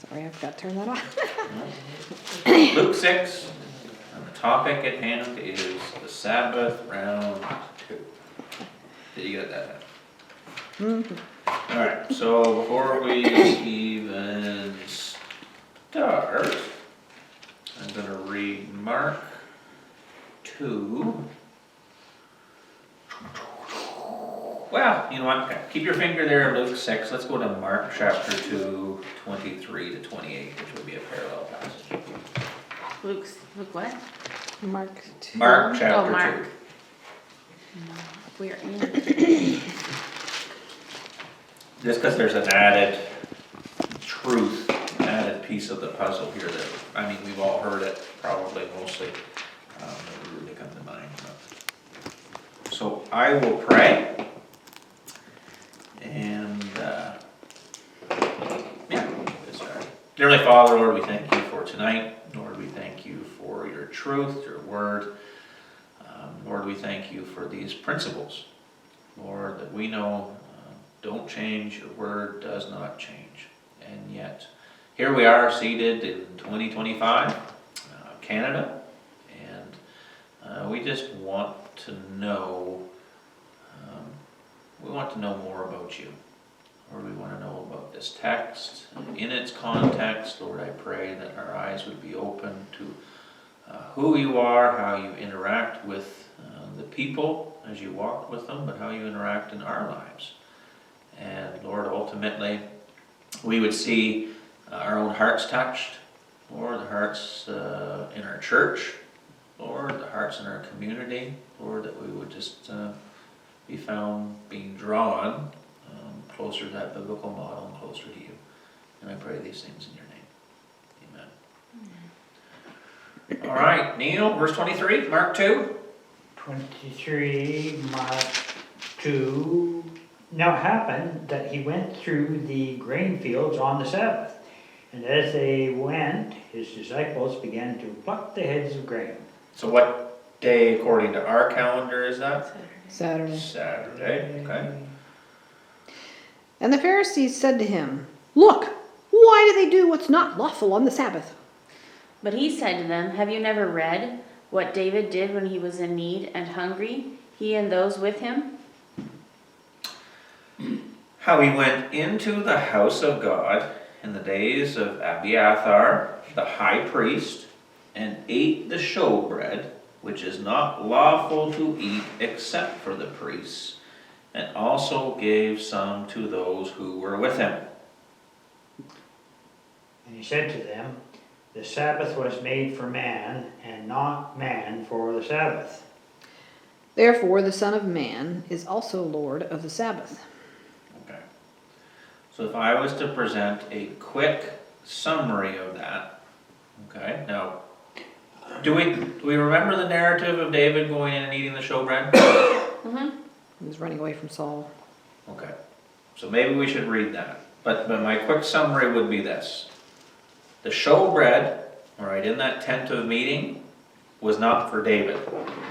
Sorry, I forgot to turn that off. Luke 6, and the topic at hand is the Sabbath round 2. Did you get that? Alright, so before we even start, I'm going to read Mark 2. Well, you know what? Okay. Keep your finger there in Luke 6. Let's go to Mark chapter 2, 23 to 28, which would be a parallel passage. Luke what? Mark 2. Mark chapter Mark. 2. We're in. Just because there's an added truth, an added piece of the puzzle here that, I mean, we've all heard it, probably mostly, that would really come to mind. So I will pray. And, yeah, we'll get started. Dear Heavenly Father, Lord, we thank you for tonight. Lord, we thank you for your truth, your word. Lord, we thank you for these principles. Lord, that we know don't change, your word does not change. And yet, here we are seated in 2025, Canada, and we just want to know, more about you. Lord, we want to know about this text. In its context, Lord, I pray that our eyes would be open to who you are, how you interact with the people as you walk with them, but how you interact in our lives. And Lord, ultimately, we would see our own hearts touched, Lord, the hearts in our church, Lord, the hearts in our community, Lord, that we would just be found being drawn closer to that biblical model and closer to you. And I pray these things in your name. Amen. All right, Neil, verse 23, Mark 2. 23, Mark 2. Now it happened that he went through the grain fields on the Sabbath. And as they went, his disciples began to pluck the heads of grain. So what day, according to our calendar, is that? Saturday. Saturday, okay. And the Pharisees said to him, "Look, why do they do what's not lawful on the Sabbath?" But he said to them, have you never read what David did when he was in need and hungry, he and those with him? How he went into the house of God in the days of Abiathar, the high priest, and ate the showbread, which is not lawful to eat except for the priests, and also gave some to those who were with him. And he said to them, the Sabbath was made for man, and not man for the Sabbath. Therefore the Son of Man is also Lord of the Sabbath. Okay. So if I was to present a quick summary of that, okay, now, do we remember the narrative of David going in and eating the showbread? Mm-hmm. He was running away from Saul. Okay, so maybe we should read that. But my quick summary would be this. The showbread, all right, in that tent of meeting, was not for David.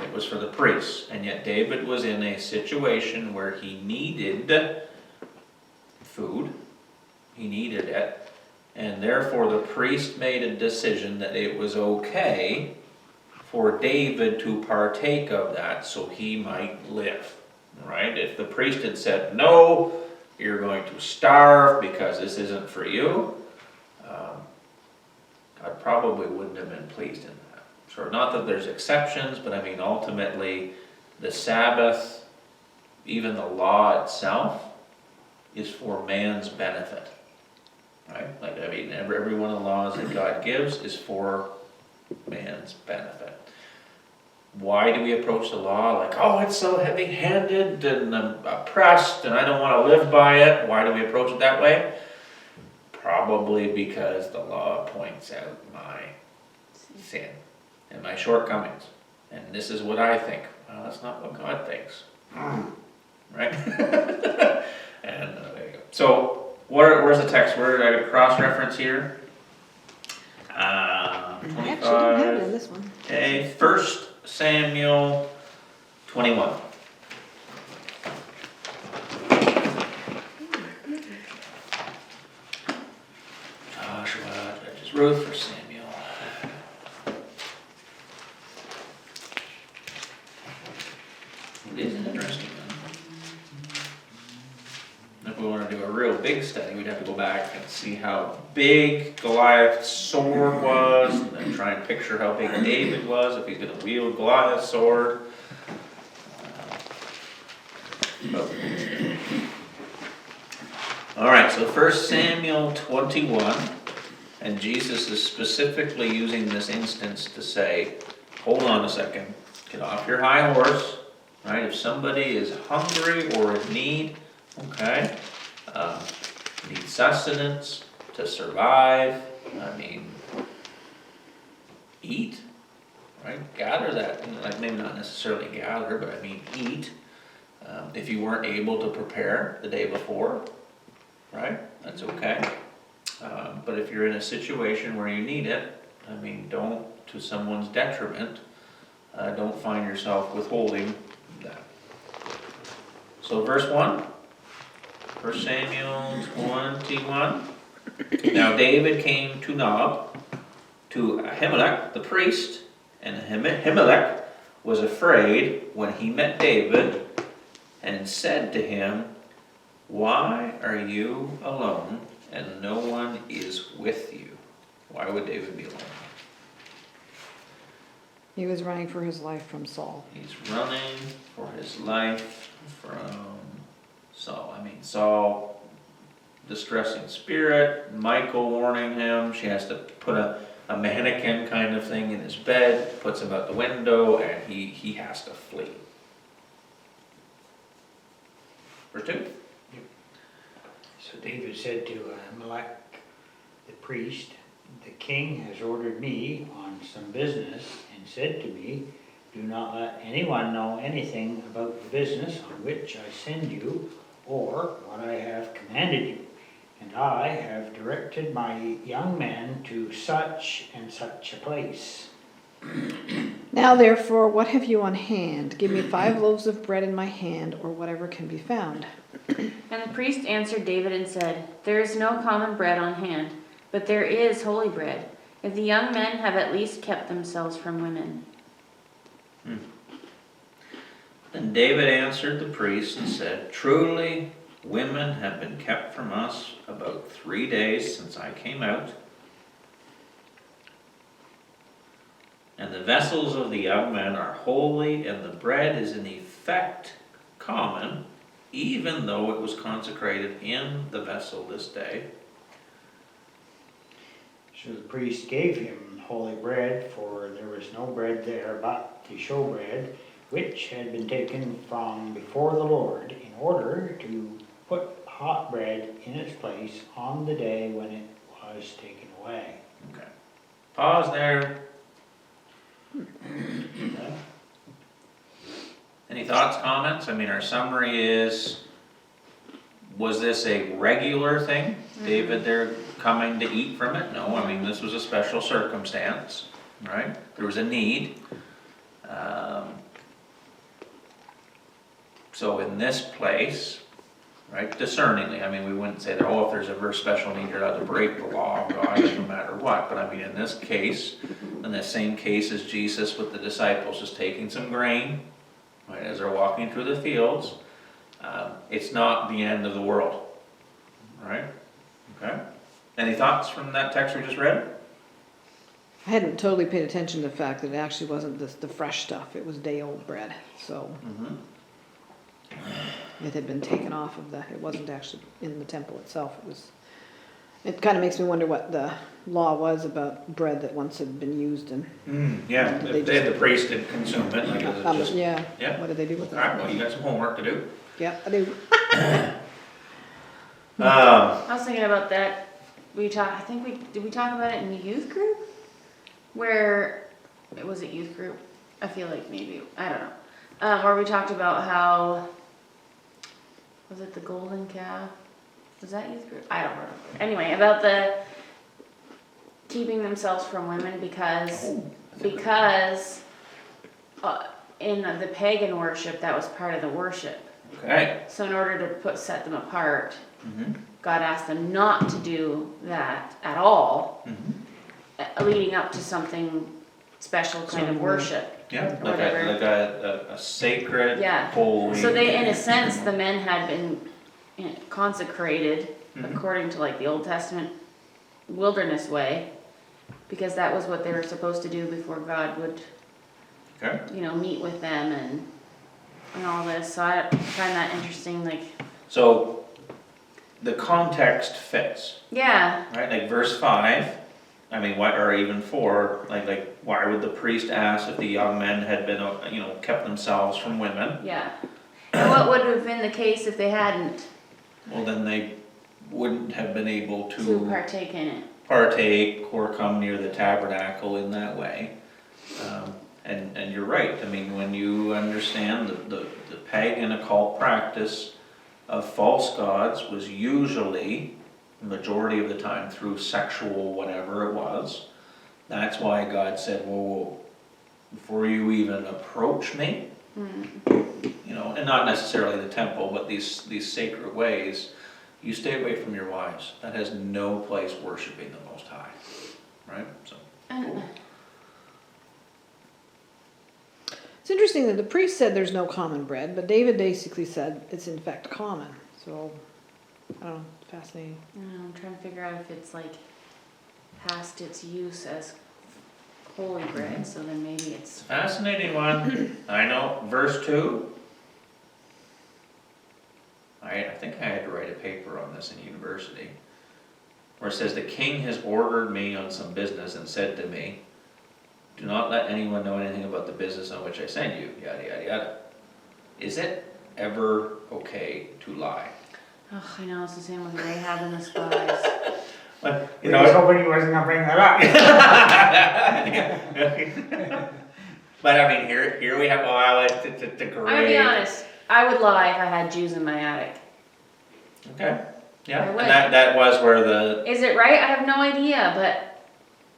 It was for the priests. And yet David was in a situation where he needed food. He needed it. And therefore the priest made a decision that it was okay for David to partake of that so he might live. Right? If the priest had said, no, you're going to starve because this isn't for you, God probably wouldn't have been pleased in that. So not that there's exceptions, but I mean ultimately the Sabbath, even the law itself, is for man's benefit. Right? Like, I mean, every one of the laws that God gives is for man's benefit. Why do we approach the law like, oh, it's so heavy-handed and oppressed and I don't want to live by it? Why do we approach it that way? Probably because the law points out my sin and my shortcomings. And this is what I think. Well, that's not what God thinks. Right? And there you go. So, where's the text? Where did I cross-reference here? 25. I actually don't have it in this one. Okay, 1 Samuel 21. Joshua, Judges, Ruth, 1 Samuel. It is an interesting one. If we want to do a real big study, we'd have to go back and see how big Goliath's sword was, and then try and picture how big David was, if he's going to wield Goliath's sword. All right, so 1 Samuel 21, and Jesus is specifically using this instance to say, hold on a second, get off your high horse, right? If somebody is hungry or in need, okay, need sustenance to survive, eat, right? Gather that, like maybe not necessarily gather, but eat. If you weren't able to prepare the day before, right, that's okay. But if you're in a situation where you need it, don't, to someone's detriment, don't find yourself withholding that. So verse 1, 1 Samuel 21. Now David came to Nob, to Ahimelech the priest, and Ahimelech was afraid when he met David, and said to him, why are you alone and no one is with you? Why would David be alone? He was running for his life from Saul. He's running for his life from Saul. Saul, distressing spirit, Michal warning him. She has to put a mannequin kind of thing in his bed, puts him out the window, and he has to flee. Verse 2. So David said to Ahimelech the priest, the king has ordered me on some business and said to me, do not let anyone know anything about the business on which I send you or what I have commanded you. And I have directed my young men to such and such a place. Now therefore, what have you on hand? Give me 5 loaves of bread in my hand, or whatever can be found. And the priest answered David and said, there is no common bread on hand, but there is holy bread, if the young men have at least kept themselves from women. Then David answered the priest and said, truly, women have been kept from us about 3 days since I came out. And the vessels of the young men are holy, and the bread is in effect common, even though it was consecrated in the vessel this day. So the priest gave him holy bread, for there was no bread there but the showbread, which had been taken from before the Lord, in order to put hot bread in its place on the day when it was taken away. Okay. Pause there. Okay. Any thoughts, comments? Our summary is, was this a regular thing? David there coming to eat from it? No, this was a special circumstance, right? There was a need. So in this place, right, discerningly, we wouldn't say that, if there's a very special need, you're allowed to break the law of God no matter what. But in this case, in the same case as Jesus with the disciples, is taking some grain, right, as they're walking through the fields. It's not the end of the world, right? Okay. Any thoughts from that text we just read? I hadn't totally paid attention to the fact that it actually wasn't the fresh stuff. It was day-old bread. So it had been taken off of it wasn't actually in the temple itself. It kind of makes me wonder what the law was about bread that once had been used. And yeah, if the priest did consume it, like is it just, yeah. What did they do with it? All right, well, you got some homework to do. Yeah, I do. I was thinking about that. Did we talk about it in the youth group? Where, was it youth group? I feel like maybe, I don't know. Where we talked about how, was it the golden calf? Was that youth group? I don't remember. Anyway, about the keeping themselves from women because in the pagan worship, that was part of the worship. Okay. So in order to set them apart, God asked them not to do that at all, leading up to something special kind of worship. Yeah, Or whatever. like a sacred, Yeah. holy. So they, in a sense, the men had been consecrated according to like the Old Testament wilderness way, because that was what they were supposed to do before God would, Okay. meet with them and all this. So I find that interesting. Like, So the context fits, yeah, right? Like verse 5, I mean, why, or even 4, like why would the priest ask if the young men had been, kept themselves from women? yeah. And what would have been the case if they hadn't Well, then they wouldn't have been able to partake in it? partake or come near the tabernacle in that way. And you're right, I mean, when you understand the pagan occult practice of false gods was usually, the majority of the time, through sexual whatever it was. That's why God said, whoa, before you even approach me, and not necessarily the temple, but these sacred ways, you stay away from your wives. That has no place worshiping the Most High, right? So. And, It's interesting that the priest said there's no common bread, but David basically said it's in fact common. So, I don't know, fascinating. I'm trying to figure out if it's like past its use as holy bread, so then maybe it's. Fascinating one. I know, verse 2. I think I had to write a paper on this in university, where it says, the king has ordered me on some business and said to me, do not let anyone know anything about the business on which I send you, yada, yada, yada. Is it ever okay to lie? Oh, I know, it's the same with Rahab and the spies. But, I was hoping you wasn't gonna bring that up. But I mean, here we have, the great. I'm gonna be honest, I would lie if I had Jews in my attic. Okay, yeah, I and would. that was where the, Is it right? I have no idea, but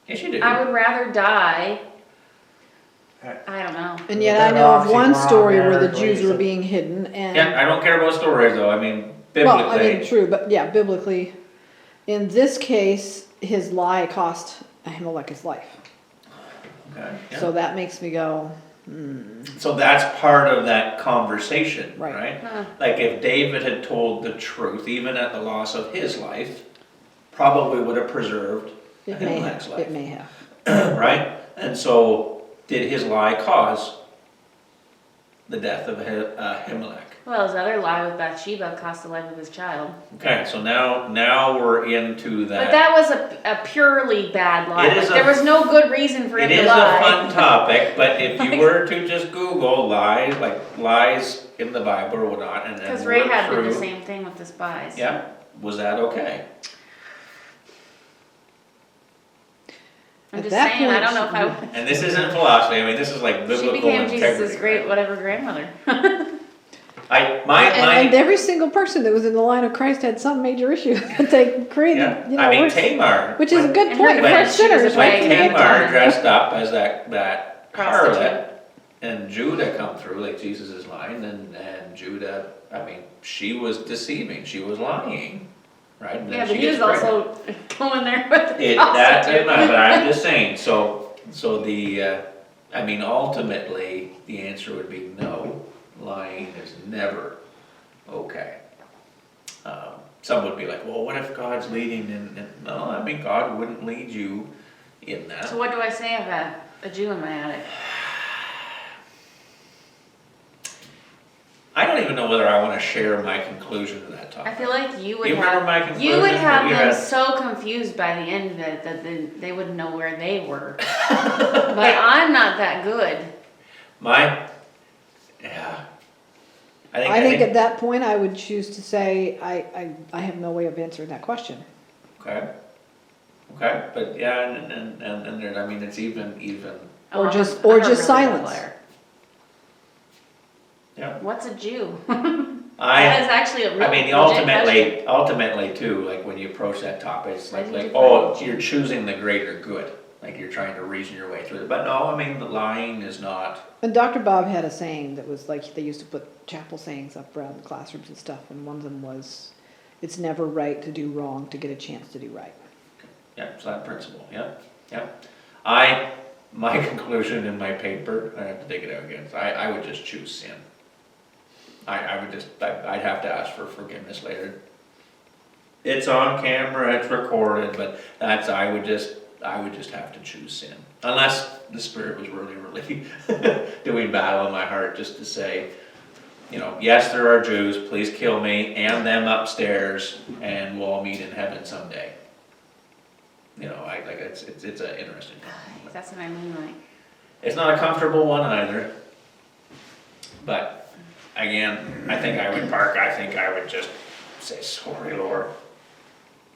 yes you do. I would rather die. I don't know. And yet Well, I know of that one oxymoron story where there, the what Jews is were it? being hidden and. Yeah, I don't care about stories though, I mean, biblically. Well, I mean, true, but yeah, biblically, in this case, his lie cost Ahimelech his life. Okay, yeah. So that makes me go, So that's part of that conversation, Right. right? Huh. Like if David had told the truth, even at the loss of his life, probably would have preserved it may Ahimelech's have, life, it may have. right? And so, did his lie cause the death of Ahimelech? Well, his other lie with Bathsheba cost the life of his child. Okay, so now we're into that. But that was a purely bad lie. It is Like, there was no good reason for him It to is lie. a fun topic, but if you were to just Google lies, like lies in the Bible or whatnot, and then Because work Rahab did the through, same thing with the spies. yeah, was that okay? I'm At just that saying, I point, don't know if I would. And this isn't philosophy, I mean, this is like She biblical became integrity. Jesus' great whatever grandmother. And every single person that was in the line of Christ had some major issue that they created, Yeah, I mean, which- Tamar. which is a good And point her for defense, she was sinners, a right? pagan. Can you Tamar get- dressed up as that Prostitute. harlot, and Judah come through, like Jesus' line, and Judah, I mean, she was deceiving, she was lying, right? And then Yeah, she but he was gets pregnant. also going there with the That, prostitute. but I'm just saying, so the, I mean, ultimately, the answer would be no, lying is never okay. Some would be like, well, what if God's leading no, I mean, God wouldn't lead you in that. So what do I say about a Jew in my attic? I don't even know whether I want to share my conclusion to that I topic. feel like you would You remember my have, conclusion? you would have You them had- so confused by the end of it that they wouldn't know where they were. But I'm not that good. Yeah. I think at that point, I would choose to say, I have no way of answering that question. Okay, but yeah, and there, I mean, it's even, Or I'm just- a- or I'm a just really bad silence. liar. yeah. What's a Jew? That is actually a real I mean, legit question. ultimately too, like when you approach that topic, it's Why like, did you oh, find- you're choosing the greater good. Like you're trying to reason your way through it. But no, I mean, the lying is not, And Dr. Bob had a saying that was like, they used to put chapel sayings up around the classrooms and stuff, and one of them was, it's never right to do wrong to get a chance to do right. Yeah, so that principle, yeah. My conclusion in my paper, I have to take it out again, I would just choose sin. I'd have to ask for forgiveness later. It's on camera, it's recorded, but I would just have to choose sin. Unless the Spirit was really, really doing battle in my heart just to say, yes, there are Jews, please kill me and them upstairs, and we'll all meet in heaven someday. It's an interesting thing. That's what I mean, like. It's not a comfortable one either. But again, I think I would just say, sorry, Lord.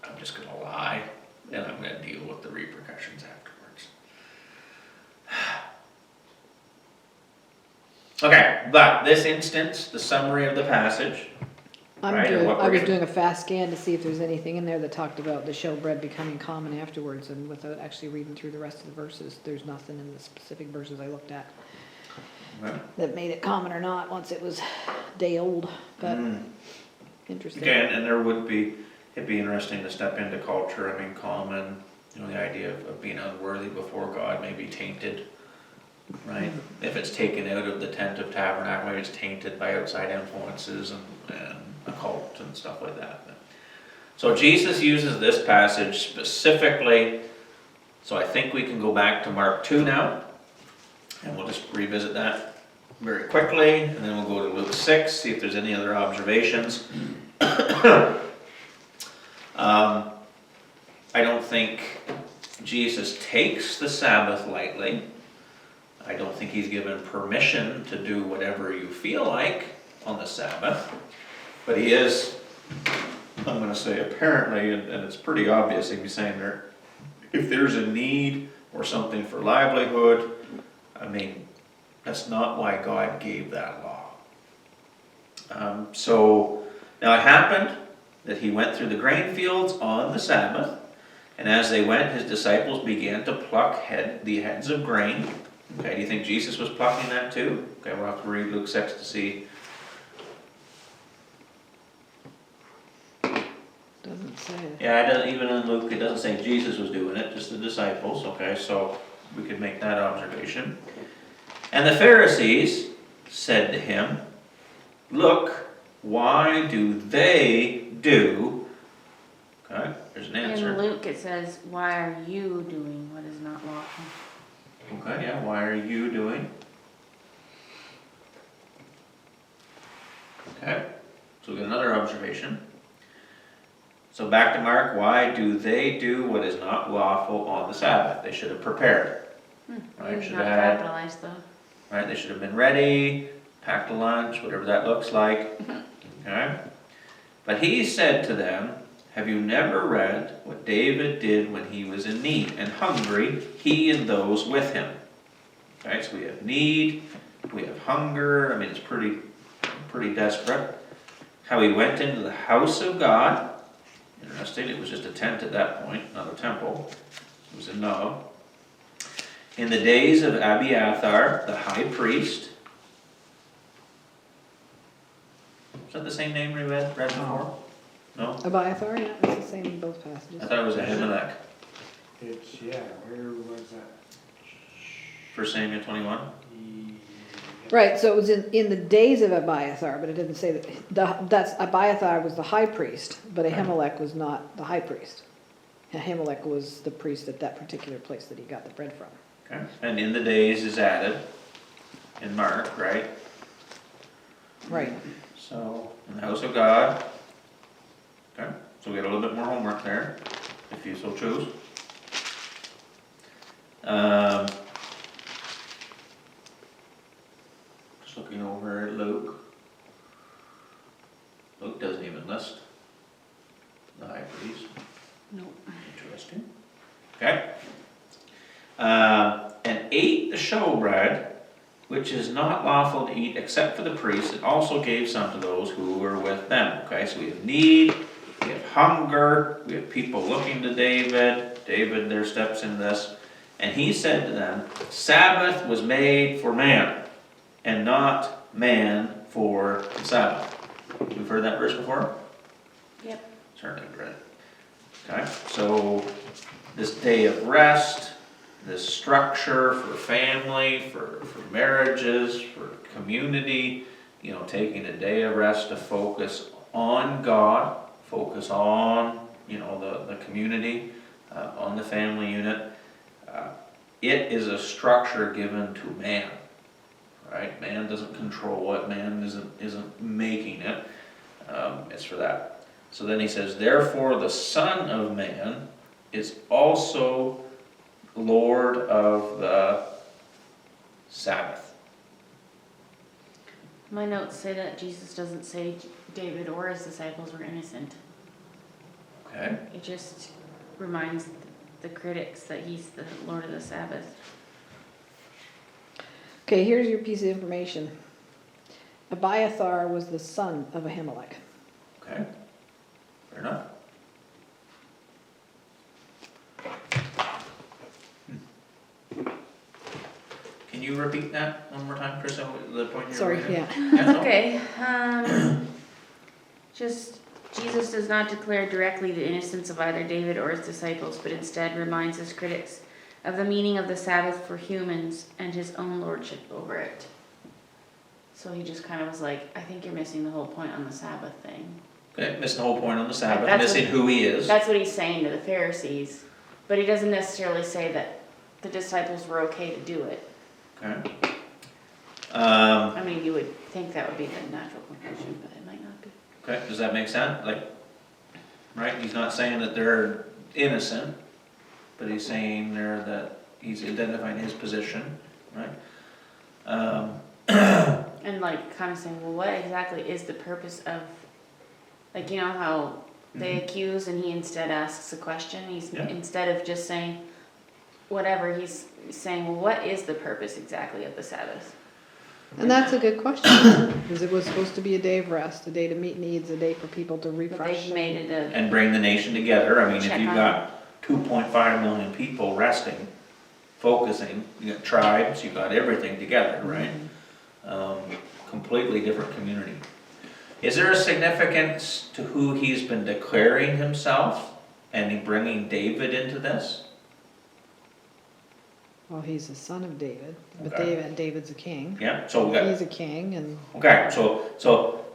I'm just gonna lie, and I'm gonna deal with the repercussions afterwards. Okay, but this instance, the summary of the passage. Right, and what I we're was gonna- doing a fast scan to see if there's anything in there that talked about the showbread becoming common afterwards, and without actually reading through the rest of the verses, there's nothing in the specific verses I looked at Okay. that made it common or not once it was day old, but interesting. Okay, and it'd be interesting to step into culture. I mean, common, the idea of being unworthy before God may be tainted, right? If it's taken out of the tent of tabernacle, maybe it's tainted by outside influences and occult and stuff like that. So Jesus uses this passage specifically, so I think we can go back to Mark 2 now, and we'll just revisit that very quickly, and then we'll go to Luke 6, see if there's any other observations. I don't think Jesus takes the Sabbath lightly. I don't think he's given permission to do whatever you feel like on the Sabbath. But he is, I'm going to say apparently, and it's pretty obvious, he'd be saying there, if there's a need or something for livelihood, I mean, that's not why God gave that law. So now it happened that he went through the grain fields on the Sabbath, and as they went, his disciples began to pluck the heads of grain. Okay, do you think Jesus was plucking that too? Okay, we'll have to read Luke 6 to see. Doesn't say. Yeah, it doesn't, even in Luke, it doesn't say Jesus was doing it, just the disciples. Okay, so we could make that observation. And the Pharisees said to him, "Look, why do they do?" Okay, there's an answer. In Luke it says, "Why are you doing what is not lawful?" Okay, yeah, why are you doing? Okay, so we get another observation. So back to Mark, why do they do what is not lawful on the Sabbath? They should have prepared. Right, should Not have had, capitalized though. right, they should have been ready, packed a lunch, whatever that looks like. Okay? But he said to them, "Have you never read what David did when he was in need and hungry, he and those with him?" Okay, so we have need, we have hunger. I mean, it's pretty desperate. How he went into the house of God. Interesting, it was just a tent at that point, not a temple. It was a Nob. In the days of Abiathar, the high priest. Is that the same name we read before? No? Abiathar, yeah, it's the same in both passages. I thought it was Ahimelech. It's, where was that? 1 Samuel 21. Right, so it was in the days of Abiathar, but it didn't say that, Abiathar was the high priest, but Ahimelech was not the high priest. Ahimelech was the priest at that particular place that he got the bread from. Okay. And in the days is added in Mark, right? Right. So, in the house of God. Okay, so we got a little bit more homework there, if you so choose. Just looking over at Luke. Luke doesn't even list the high priest. Nope. Interesting. Okay. And ate the showbread, which is not lawful to eat except for the priests, and also gave some to those who were with them. Okay, so we have need, we have hunger, we have people looking to David. David there steps in this. And he said to them, "Sabbath was made for man, and not man for the Sabbath." We've heard that verse before? Yep. certainly great. Okay, so this day of rest, this structure for family, for marriages, for community, you know, taking a day of rest to focus on God, focus on, you know, the community, on the family unit. It is a structure given to man, right? Man doesn't control it, man isn't making it, it's for that. So then he says, therefore the Son of Man is also Lord of the Sabbath. My notes say that Jesus doesn't say David or his disciples were innocent. Okay, It just reminds the critics that he's the Lord of the Sabbath. Okay, here's your piece of information. Abiathar was the son of Ahimelech. okay, fair enough. Can you repeat that one more time, Chris, the point you're Sorry, making? yeah. Yeah, no. Okay, just Jesus does not declare directly the innocence of either David or his disciples, but instead reminds his critics of the meaning of the Sabbath for humans and his own lordship over it. So he just kind of was like, I think you're missing the whole point on the Sabbath thing. Okay, missing the whole point on the Sabbath, That's missing who he is. That's what he's saying to the Pharisees, but he doesn't necessarily say that the disciples were okay to do it. Okay. I mean, you would think that would be the natural conclusion, but it might not be. Okay, does that make sense? Like, right, he's not saying that they're innocent, but he's saying there that he's identifying his position, right? And like kind of saying, well, what exactly is the purpose of, like, you know how they accuse and he instead asks a question? He's Yeah. instead of just saying whatever, he's saying, well, what is the purpose exactly of the Sabbath? And that's a good question, because it was supposed to be a day of rest, a day to meet needs, a day for people to But refresh. they've made it a, And bring the nation together. I mean, if Check you've on got 2.5 million people resting, focusing, you got tribes, you got everything together, right? Completely different community. Is there a significance to who he's been declaring himself and he bringing David into this? Well, he's the son of David, but Okay. David's a king. Yeah, so we got, He's a king, and okay, so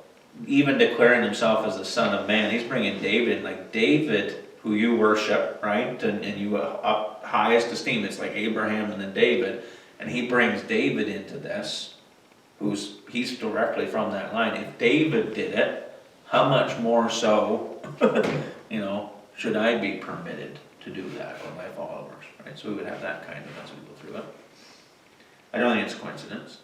even declaring himself as the Son of Man, he's bringing David, like David, who you worship, right? And you up highest esteem, it's like Abraham and then David, and he brings David into this, he's directly from that line. If David did it, how much more so, you know, should I be permitted to do that, or my followers, right? So we would have that kind of as we go through it. I don't think it's a coincidence.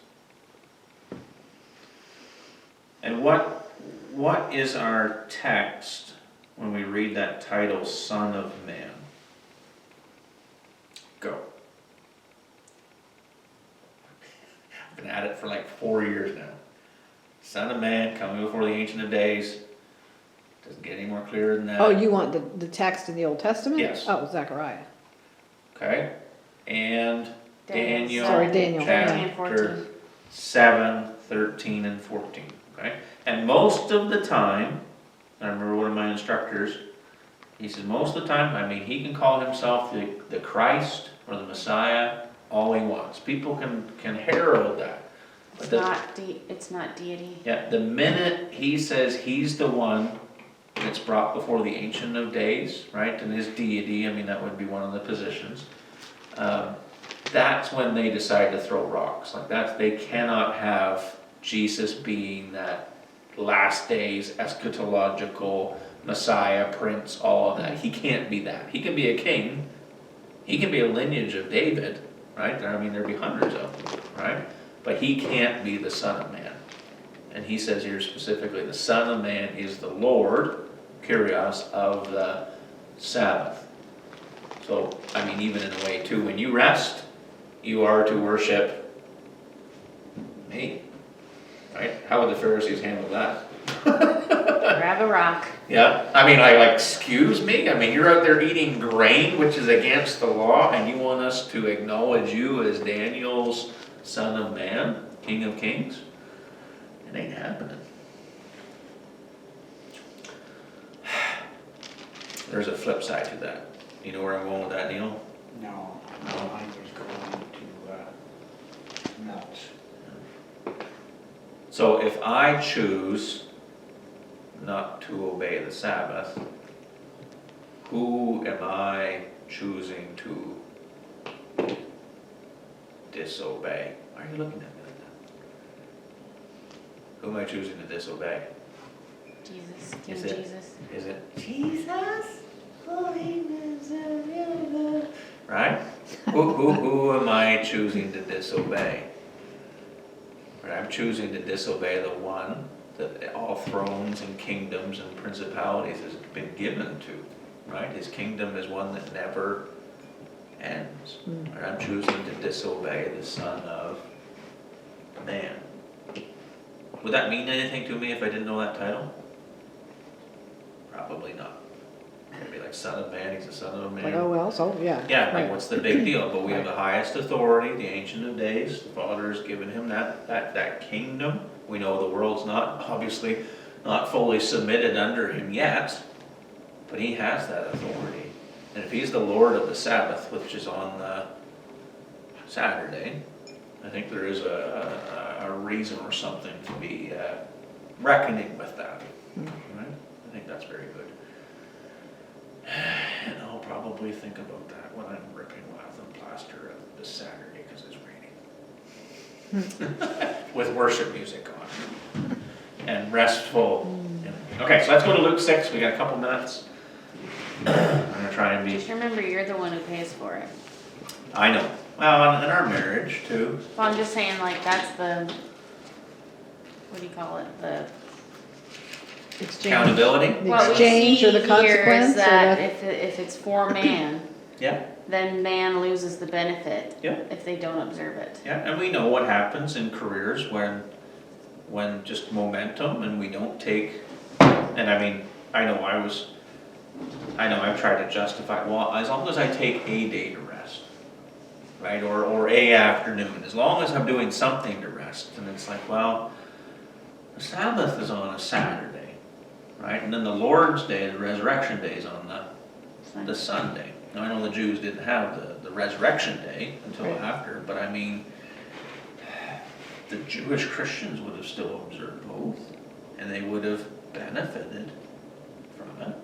And what is our text when we read that title, Son of Man? Go. I've been at it for like 4 years now. Son of Man, coming before the Ancient of Days. Doesn't get any more clear than that. oh, you want the text in the Old Testament? Yes. Oh, Zechariah. Okay. And Daniel, Sorry, Daniel, yeah. chapter 7, 13, and 14. Okay? And most of the time, I remember one of my instructors, he says most of the time, I mean, he can call himself the Christ or the Messiah all he wants. People can herald that. It's But not it's not deity. yeah, the minute he says he's the one that's brought before the Ancient of Days, right, and his deity, I mean, that would be one of the positions, that's when they decide to throw rocks. Like they cannot have Jesus being that last days eschatological Messiah, Prince, all of that. He can't be that. He can be a king. He can be a lineage of David, right? I mean, there'd be hundreds of them, right? But he can't be the Son of Man. And he says here specifically, the Son of Man is the Lord, Kyrios, of the Sabbath. So, I mean, even in a way too, when you rest, you are to worship me, right? How would the Pharisees handle that? Grab a rock. Yeah, I mean, like, excuse me? I mean, you're out there eating grain, which is against the law, and you want us to acknowledge you as Daniel's Son of Man, King of Kings? It ain't happening. there's a flip side to that. You know where I'm going with that, Neil? No, I was going to, nuts. So if I choose not to obey the Sabbath, who am I choosing to disobey? Why are you looking at me like that? Who am I choosing to disobey? Jesus, King Is it- Jesus. Is it Jesus? Holiness of river. Right? Who am I choosing to disobey? Right, I'm choosing to disobey the one that all thrones and kingdoms and principalities has been given to. Right? His kingdom is one that never ends. Right? I'm choosing to disobey the Son of Man. Would that mean anything to me if I didn't know that title? Probably not. It'd be like Son of Man, he's the Son of a Like, Man. oh, well, so, yeah. Yeah, like right. what's the big deal? But we have the highest authority, the Ancient of Days. The Father has given him that kingdom. We know the world's obviously not fully submitted under him yet, but he has that authority. And if he's the Lord of the Sabbath, which is on Saturday, I think there is a reason or something to be reckoning with that. Right? I think that's very good. And I'll probably think about that when I'm ripping lath and plaster this Saturday because it's raining. With worship music on. And restful. Okay, so let's go to Luke 6. We got a couple minutes. I'm going to try and be... Just remember, you're the one who pays for it. I know. Well, in our marriage, too. Well, I'm just saying, like, that's the, what do you call it, the. Exchange. Accountability. The What we exchange see or the here consequence. is that if it's for man, Yeah, then man loses the benefit yeah. if they don't observe it. Yeah, and we know what happens in careers when just momentum and we don't take, and I mean, I know I've tried to justify, well, as long as I take a day to rest, right, or a afternoon, as long as I'm doing something to rest, and it's like, well, the Sabbath is on a Saturday, right, and then the Lord's Day, the Resurrection Day is on the Sunday. Now, I know the Jews didn't have the Resurrection Day until Right. after, but I mean, the Jewish Christians would have still observed both, and they would have benefited from it,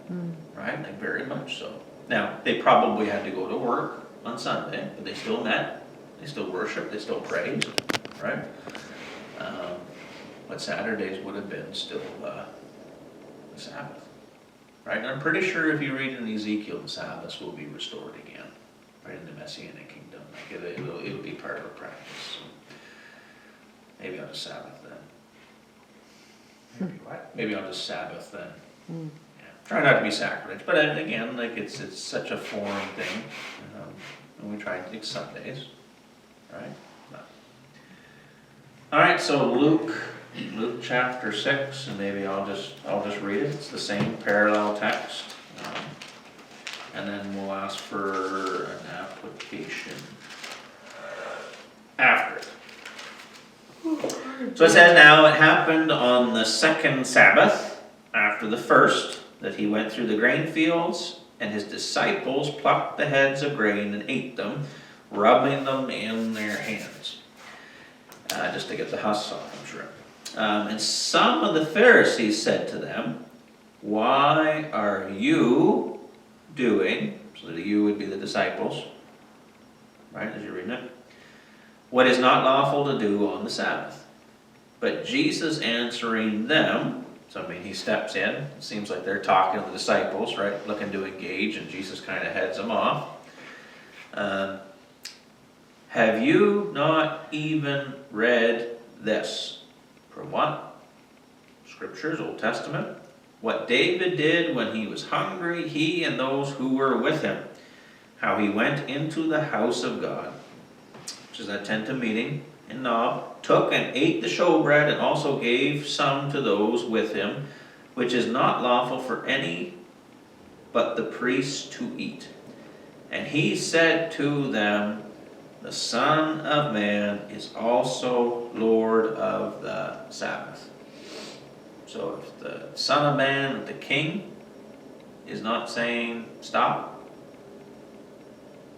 right? Like very much so. Now, they probably had to go to work on Sunday, but they still met, they still worshiped, they still prayed, right? But Saturdays would have been still the Sabbath, right? And I'm pretty sure if you read in Ezekiel, the Sabbaths will be restored again, right, in the Messianic kingdom. Like it'll be part of a practice. So maybe I'll just Sabbath then. Maybe what? Maybe I'll just Sabbath then. Yeah. Try not to be sacrilege, but again, like it's such a foreign thing, and we try and take Sundays, right? But. All right, so Luke chapter 6, and maybe I'll just read it. It's the same parallel text, and then we'll ask for an application after it. So it says, now it happened on the second Sabbath, after the first, that he went through the grain fields, and his disciples plucked the heads of grain and ate them, rubbing them in their hands. Just to get the husk off, I'm sure. And some of the Pharisees said to them, why are you doing, so the you would be the disciples, right, as you're reading it, what is not lawful to do on the Sabbath? But Jesus answering them, so I mean he steps in, it seems like they're talking to the disciples, right, looking to engage, and Jesus kind of heads them off. Have you not even read this? From what? Scriptures, Old Testament. What David did when he was hungry, he and those who were with him. How he went into the house of God, which is that tent of meeting in Nob, took and ate the showbread, and also gave some to those with him, which is not lawful for any but the priests to eat. And he said to them, the Son of Man is also Lord of the Sabbath. So if the Son of Man, the King, is not saying stop.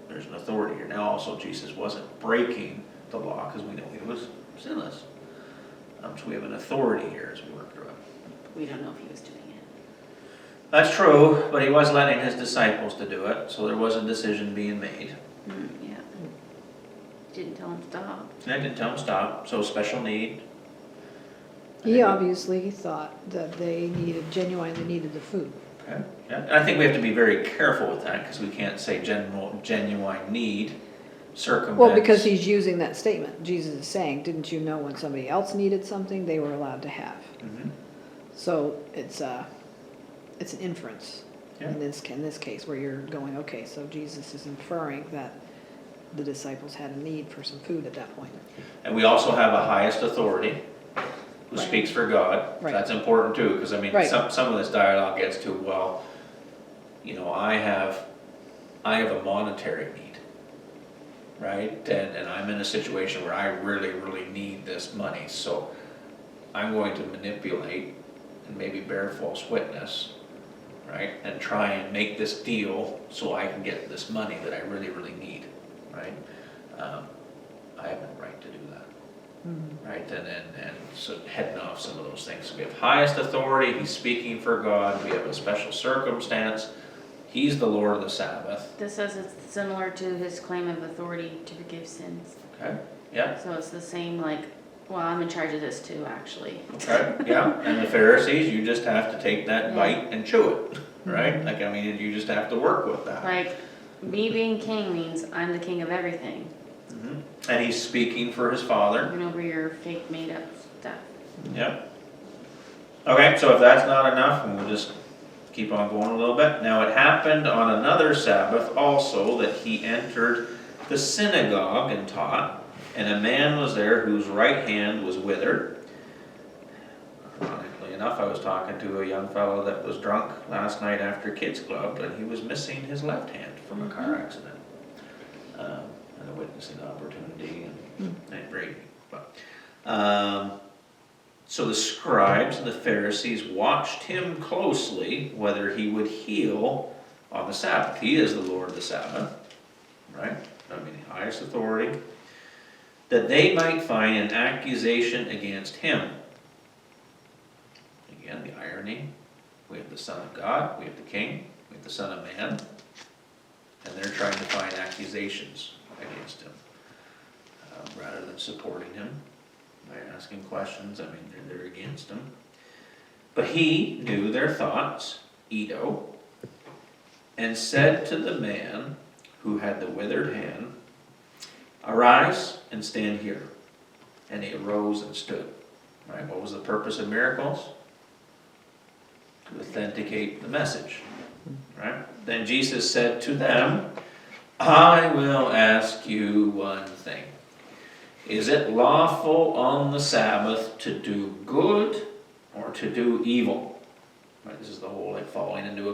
There's an authority here. Now also Jesus wasn't breaking the law because we know he was sinless. So we have an authority here as we work through it. We don't know if he was doing it. That's true, but he was letting his disciples to do it, so there was a decision being made. Yeah. Didn't tell him stop. And I didn't tell him stop, so special need. He obviously thought that they genuinely needed the food. Okay. Yeah. And I think we have to be very careful with that because we can't say genuine need, circumvents. Well, because he's using that statement. Jesus is saying, didn't you know when somebody else needed something, they were allowed to have? Mhm. So it's an inference Yeah. in this case where you're going, okay, so Jesus is inferring that the disciples had a need for some food at that point. And we also have a highest authority who Right. speaks for God. Right. That's important too, because I mean, Right. some of this dialogue gets to, well, you know, I have a monetary need, right? And I'm in a situation where I really, really need this money, so I'm going to manipulate and maybe bear false witness, right? And try and make this deal so I can get this money that I really, really need, right? I have no right to do that. Right, and so heading off some of those things. So we have highest authority, he's speaking for God, we have a special circumstance, he's the Lord of the Sabbath. This says it's similar to his claim of authority to forgive sins. Okay, yeah, So it's the same, like, well, I'm in charge of this too, actually. okay, yeah, and the Pharisees, you just have to take that Yeah. bite and chew it, right? Like, I mean, you just have to work with that. Like, me being king means I'm the king of everything. Mhm. And he's speaking for his Father. Turn over your fake made up stuff. Yep. Okay, so if that's not enough, we'll just keep on going a little bit. Now it happened on another Sabbath also that he entered the synagogue and taught, and a man was there whose right hand was withered. Ironically enough, I was talking to a young fellow that was drunk last night after kids club, and he was missing his left hand from a car accident. And a witnessing opportunity and great. But, so the scribes and the Pharisees watched him closely whether he would heal on the Sabbath. He is the Lord of the Sabbath, right? I mean, the highest authority. That they might find an accusation against him. Again, the irony. We have the Son of God, we have the King, we have the Son of Man, and they're trying to find accusations against him, rather than supporting him by asking questions. I mean, they're against him. But he knew their thoughts, Edo, and said to the man who had the withered hand, "Arise and stand here." And he arose and stood. Right? What was the purpose of miracles? To authenticate the message. Right? Then Jesus said to them, "I will ask you one thing. Is it lawful on the Sabbath to do good or to do evil?" Right, this is the whole like falling into a